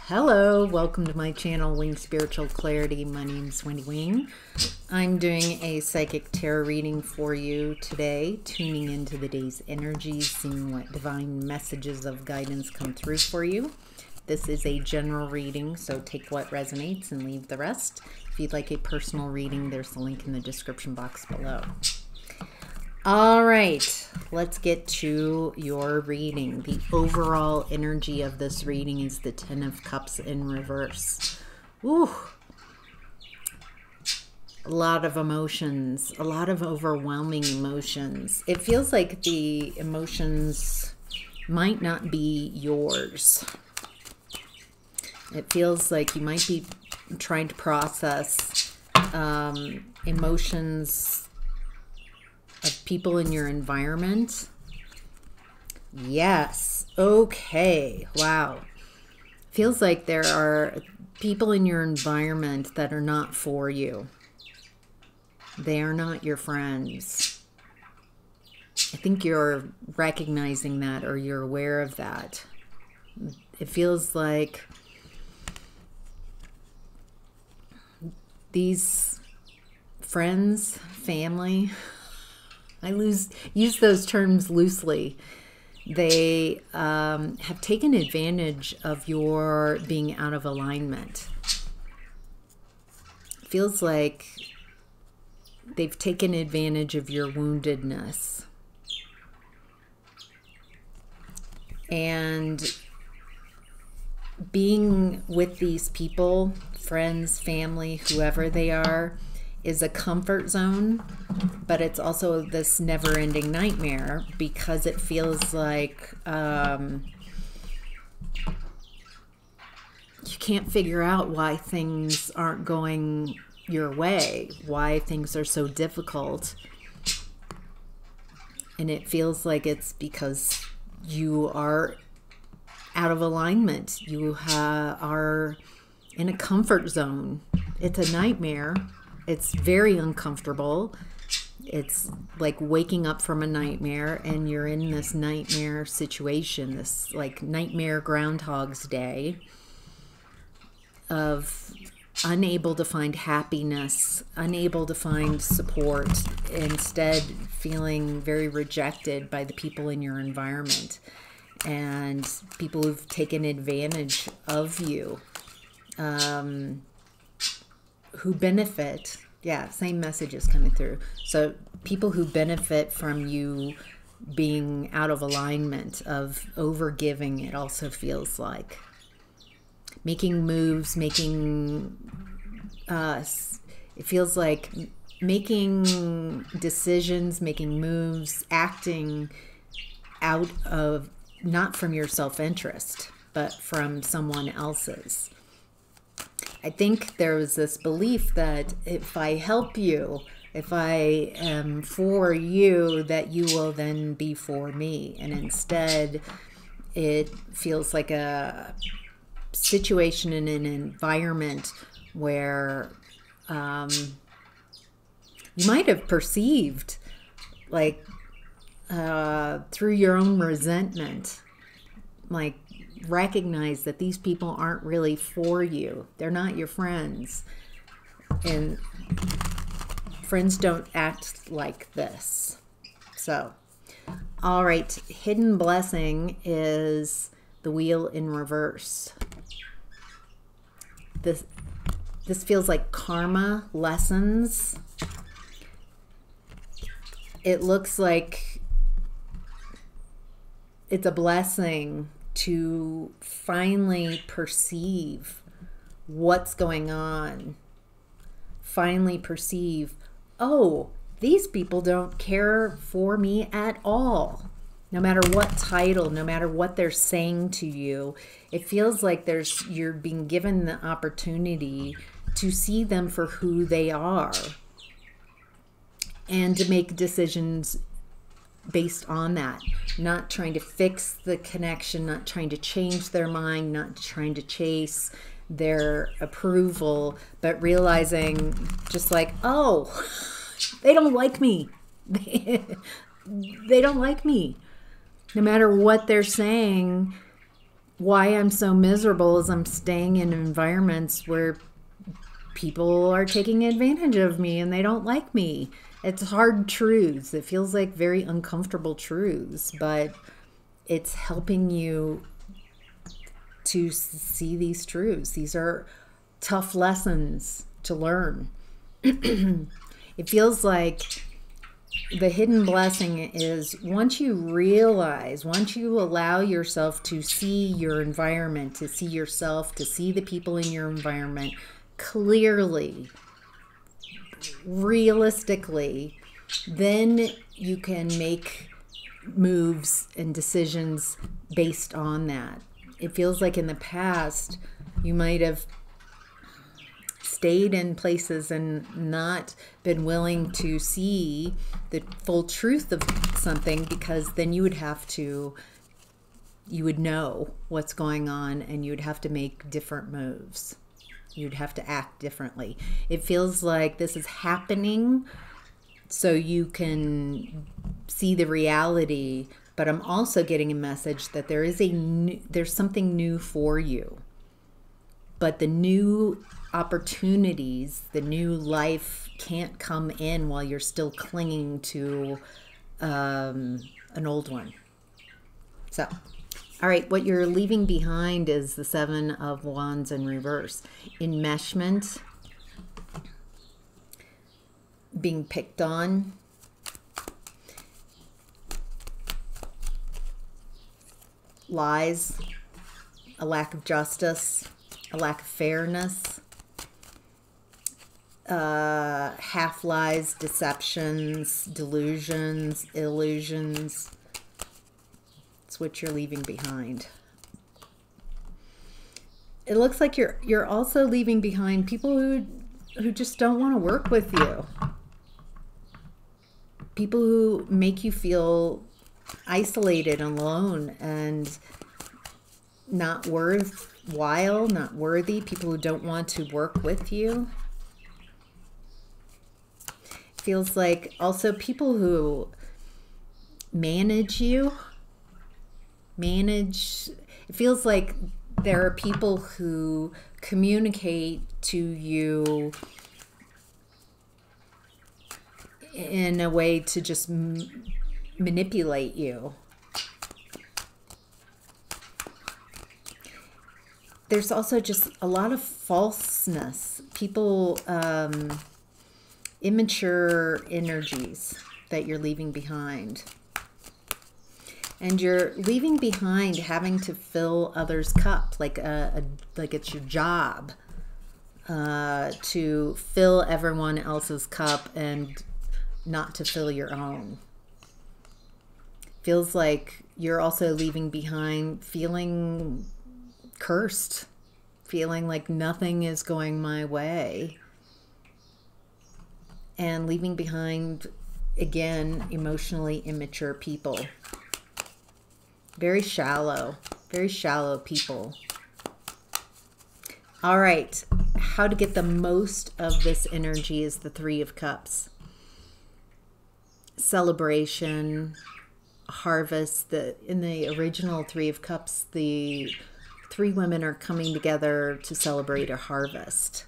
Hello, welcome to my channel, Wing Spiritual Clarity. My name's Wendy Wing. I'm doing a psychic tarot reading for you today, tuning into the day's energies, seeing what divine messages of guidance come through for you. This is a general reading, so take what resonates and leave the rest. If you'd like a personal reading, there's the link in the description box below. All right, let's get to your reading. The overall energy of this reading is the Ten of Cups in reverse. Ooh, a lot of emotions, a lot of overwhelming emotions. It feels like the emotions might not be yours. It feels like you might be trying to process emotions of people in your environment. Yes. Okay. Wow. Feels like there are people in your environment that are not for you. They are not your friends. I think you're recognizing that, or you're aware of that. It feels like these friends, family, I use those terms loosely. They have taken advantage of your being out of alignment. It feels like they've taken advantage of your woundedness. And being with these people, friends, family, whoever they are, is a comfort zone, but it's also this never-ending nightmare because it feels like you can't figure out why things aren't going your way, why things are so difficult. And it feels like it's because you are out of alignment. You are in a comfort zone. It's a nightmare. It's very uncomfortable. It's like waking up from a nightmare and you're in this nightmare situation, this like nightmare Groundhog's Day of unable to find happiness, unable to find support, instead feeling very rejected by the people in your environment and people who've taken advantage of you. Who benefit, yeah, same message is coming through. So people who benefit from you being out of alignment, of overgiving, it also feels like. Making moves, it feels like making decisions, making moves, acting out of, not from your self-interest, but from someone else's. I think there was this belief that if I help you, if I am for you, that you will then be for me. And instead, it feels like a situation in an environment where you might have perceived, like through your own resentment, like, recognize that these people aren't really for you. They're not your friends. And friends don't act like this. So, all right, hidden blessing is the Wheel in reverse. This feels like karma, lessons. It looks like it's a blessing to finally perceive what's going on. Finally perceive, oh, these people don't care for me at all. No matter what title, no matter what they're saying to you, it feels like you're being given the opportunity to see them for who they are and to make decisions based on that, not trying to fix the connection, not trying to change their mind, not trying to chase their approval, but realizing just like, oh, they don't like me. They don't like me. No matter what they're saying, why I'm so miserable is I'm staying in environments where people are taking advantage of me and they don't like me. It's hard truths. It feels like very uncomfortable truths, but it's helping you to see these truths. These are tough lessons to learn. It feels like the hidden blessing is once you allow yourself to see your environment, to see yourself, to see the people in your environment clearly, realistically, then you can make moves and decisions based on that. It feels like in the past you might have stayed in places and not been willing to see the full truth of something, because then you would know what's going on and you would have to make different moves. You'd have to act differently. It feels like this is happening so you can see the reality, but I'm also getting a message that there's something new for you. But the new opportunities, the new life can't come in while you're still clinging to an old one. So, all right, what you're leaving behind is the Seven of Wands in reverse. Enmeshment, being picked on, lies, a lack of justice, a lack of fairness, half lies, deceptions, delusions, illusions. It's what you're leaving behind. It looks like you're also leaving behind people who just don't want to work with you. People who make you feel isolated, alone, and not worthwhile, not worthy. People who don't want to work with you. Feels like also people who manage you. It feels like there are people who communicate to you in a way to just manipulate you. There's also just a lot of falseness. People, immature energies that you're leaving behind. And you're leaving behind having to fill others' cup, like it's your job to fill everyone else's cup and not to fill your own. Feels like you're also leaving behind feeling cursed, feeling like nothing is going my way, and leaving behind, again, emotionally immature people. Very shallow people. All right, how to get the most of this energy is the Three of Cups. Celebration, harvest. In the original Three of Cups, the three women are coming together to celebrate a harvest.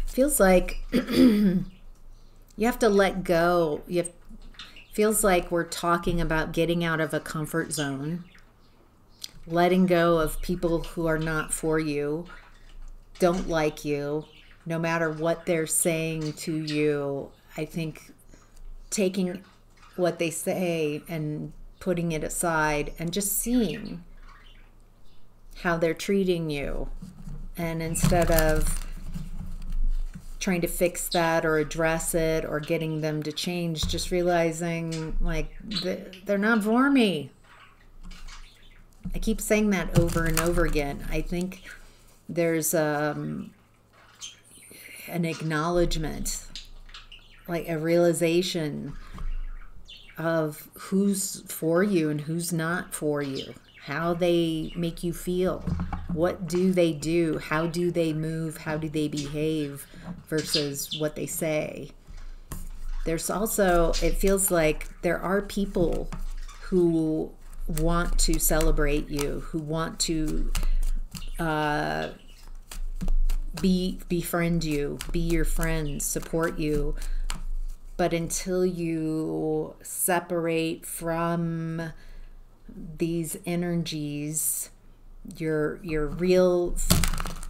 Feels like you have to let go. Feels like we're talking about getting out of a comfort zone, letting go of people who are not for you, don't like you, no matter what they're saying to you. I think taking what they say and putting it aside and just seeing how they're treating you. And instead of trying to fix that or address it or getting them to change, just realizing like they're not for me. I keep saying that over and over again. I think there's an acknowledgement, like a realization of who's for you and who's not for you, how they make you feel, what do they do, how do they move, how do they behave versus what they say. There's also, it feels like there are people who want to celebrate you, who want to befriend you, be your friend, support you. But until you separate from these energies, your real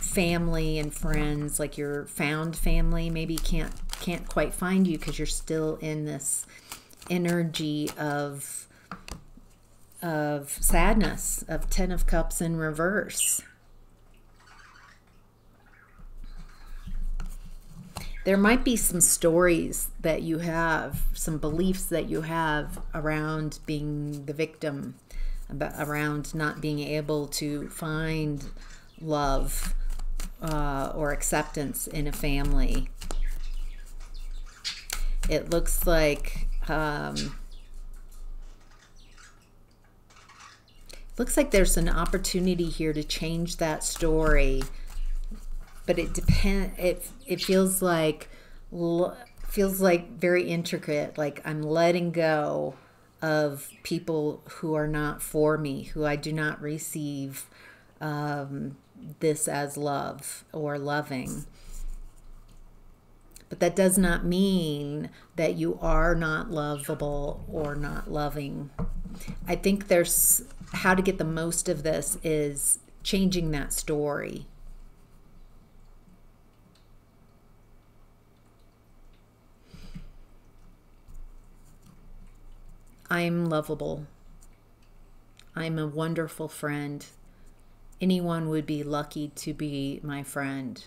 family and friends, like your found family, maybe can't quite find you because you're still in this energy of sadness, of Ten of Cups in reverse. There might be some stories that you have, some beliefs that you have around being the victim, around not being able to find love or acceptance in a family. It looks like there's an opportunity here to change that story. But it depends. It feels like very intricate. Like I'm letting go of people who are not for me, who I do not receive this as love or loving. But that does not mean that you are not lovable or not loving. I think there's how to get the most of this is changing that story. I'm lovable. I'm a wonderful friend. Anyone would be lucky to be my friend.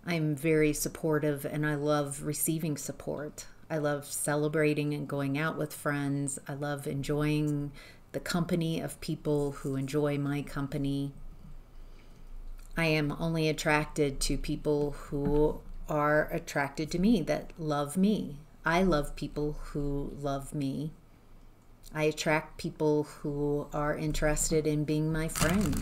I'm very supportive and I love receiving support. I love celebrating and going out with friends. I love enjoying the company of people who enjoy my company. I am only attracted to people who are attracted to me, that love me. I love people who love me. I attract people who are interested in being my friend.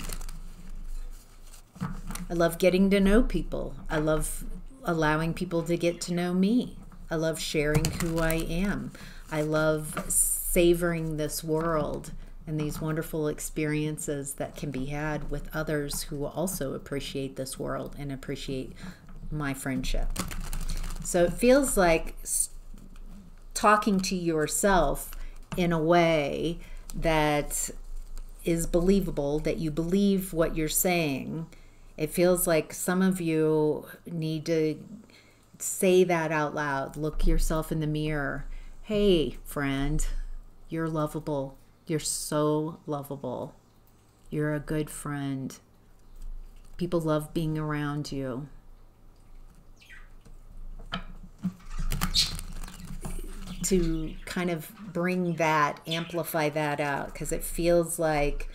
I love getting to know people. I love allowing people to get to know me. I love sharing who I am. I love savoring this world and these wonderful experiences that can be had with others who also appreciate this world and appreciate my friendship. So it feels like talking to yourself in a way that is believable, that you believe what you're saying. It feels like some of you need to say that out loud. Look yourself in the mirror. Hey, friend, you're lovable. You're so lovable. You're a good friend. People love being around you. To kind of bring that, amplify that out, because it feels like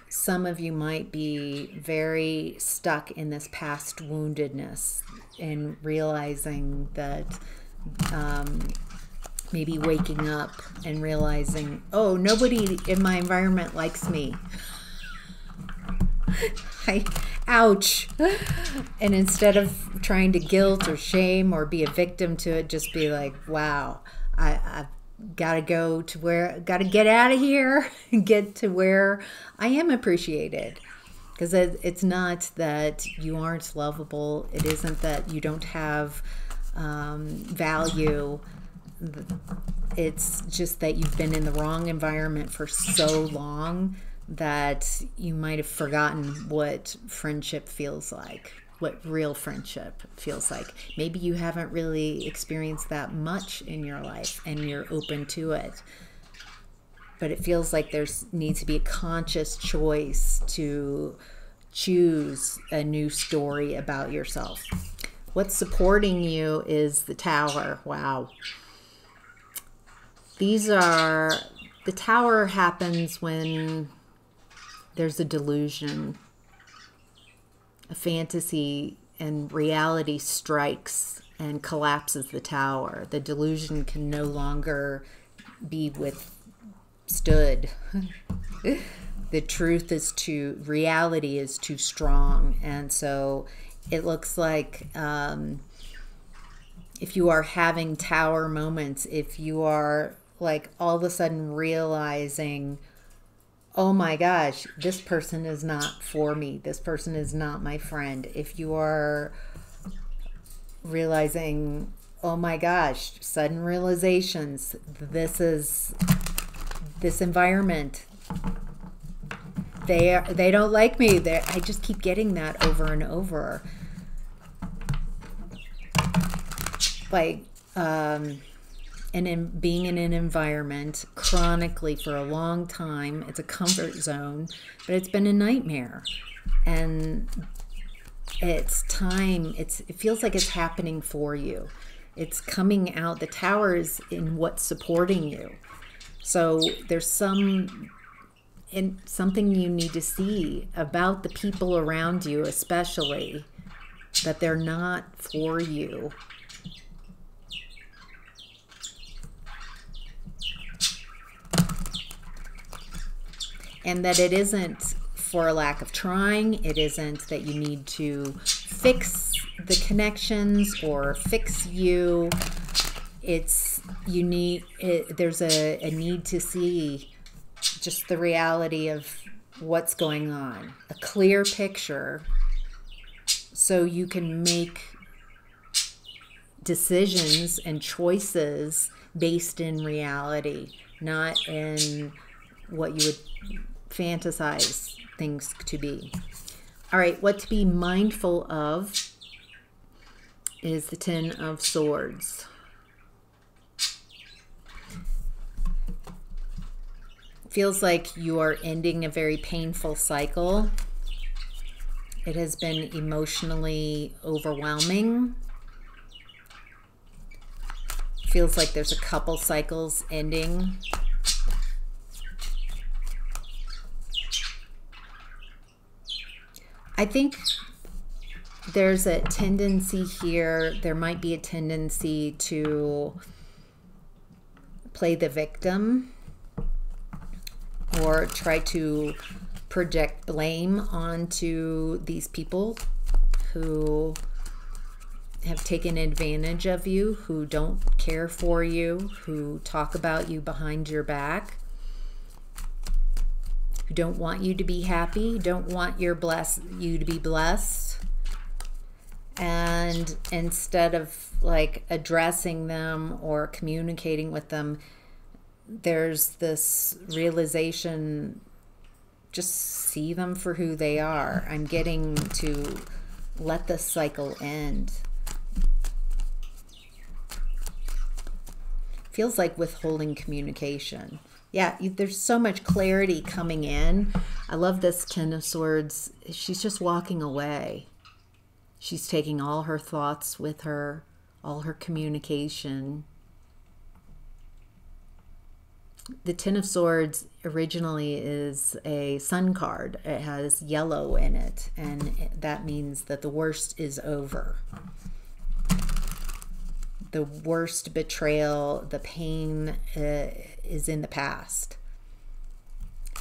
some of you might be very stuck in this past woundedness and realizing that maybe waking up and realizing, oh, nobody in my environment likes me. Ouch. And instead of trying to guilt or shame or be a victim to it, just be like, wow, I've got to go to where, got to get out of here and get to where I am appreciated. Because it's not that you aren't lovable. It isn't that you don't have value. It's just that you've been in the wrong environment for so long that you might have forgotten what friendship feels like, what real friendship feels like. Maybe you haven't really experienced that much in your life and you're open to it. But it feels like there's needs to be a conscious choice to choose a new story about yourself. What's supporting you is the Tower. Wow. The Tower happens when there's a delusion, a fantasy, and reality strikes and collapses the tower. The delusion can no longer be withstood. The truth is reality is too strong. And so it looks like if you are having tower moments, if you are like all of a sudden realizing, oh my gosh, this person is not for me. This person is not my friend. If you are realizing, oh my gosh, sudden realizations, this environment, they don't like me. I just keep getting that over and over. Like, and in being in an environment chronically for a long time, it's a comfort zone, but it's been a nightmare. And it's time, it feels like it's happening for you. It's coming out. The tower is in what's supporting you. So there's something you need to see about the people around you, especially, that they're not for you. And that it isn't for a lack of trying. It isn't that you need to fix the connections or fix you. It's there's a need to see just the reality of what's going on, a clear picture, so you can make decisions and choices based in reality, not in what you would fantasize things to be. All right, what to be mindful of is the Ten of Swords. Feels like you are ending a very painful cycle. It has been emotionally overwhelming. Feels like there's a couple cycles ending. I think there's a tendency here, there might be a tendency to play the victim or try to project blame onto these people who have taken advantage of you, who don't care for you, who talk about you behind your back, who don't want you to be happy, don't want you to be blessed. And instead of like addressing them or communicating with them, there's this realization, just see them for who they are. I'm getting to let this cycle end. Feels like withholding communication. Yeah, there's so much clarity coming in. I love this Ten of Swords. She's just walking away. She's taking all her thoughts with her, all her communication. The Ten of Swords originally is a sun card. It has yellow in it, and that means that the worst is over. The worst betrayal, the pain is in the past.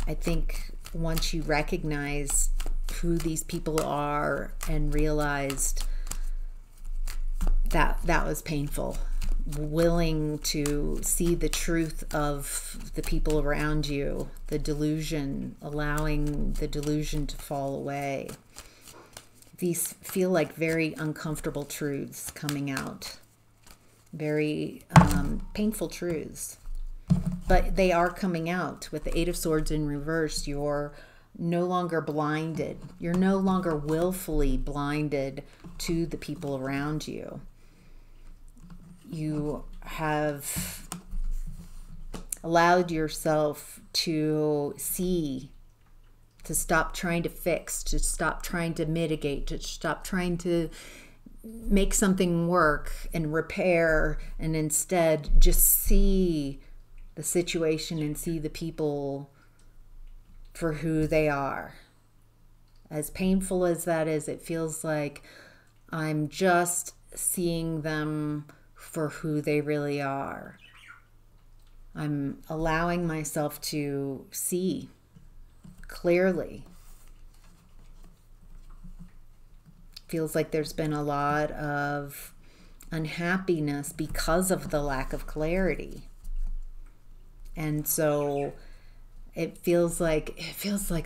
I think once you recognize who these people are and realized that that was painful, willing to see the truth of the people around you, the delusion, allowing the delusion to fall away. These feel like very uncomfortable truths coming out. Very painful truths, but they are coming out. With the Eight of Swords in reverse, you're no longer blinded. You're no longer willfully blinded to the people around you. You have allowed yourself to see, to stop trying to fix, to stop trying to mitigate, to stop trying to make something work and repair, and instead just see the situation and see the people for who they are. As painful as that is, it feels like I'm just seeing them for who they really are. I'm allowing myself to see clearly. Feels like there's been a lot of unhappiness because of the lack of clarity. And so it feels like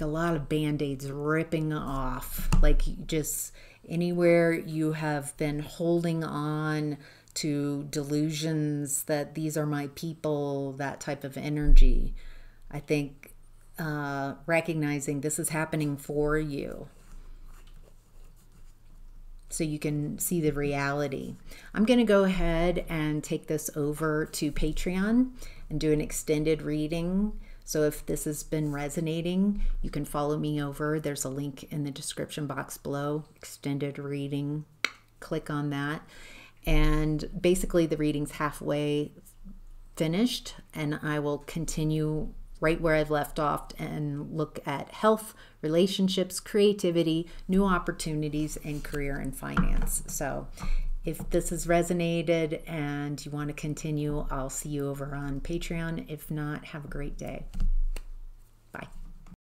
a lot of band-aids ripping off, like just anywhere you have been holding on to delusions that these are my people, that type of energy. I think recognizing this is happening for you so you can see the reality. I'm going to go ahead and take this over to Patreon and do an extended reading. So if this has been resonating, you can follow me over. There's a link in the description box below, extended reading. Click on that. And basically the reading's halfway finished, and I will continue right where I've left off and look at health, relationships, creativity, new opportunities, and career and finance. So if this has resonated and you want to continue, I'll see you over on Patreon. If not, have a great day.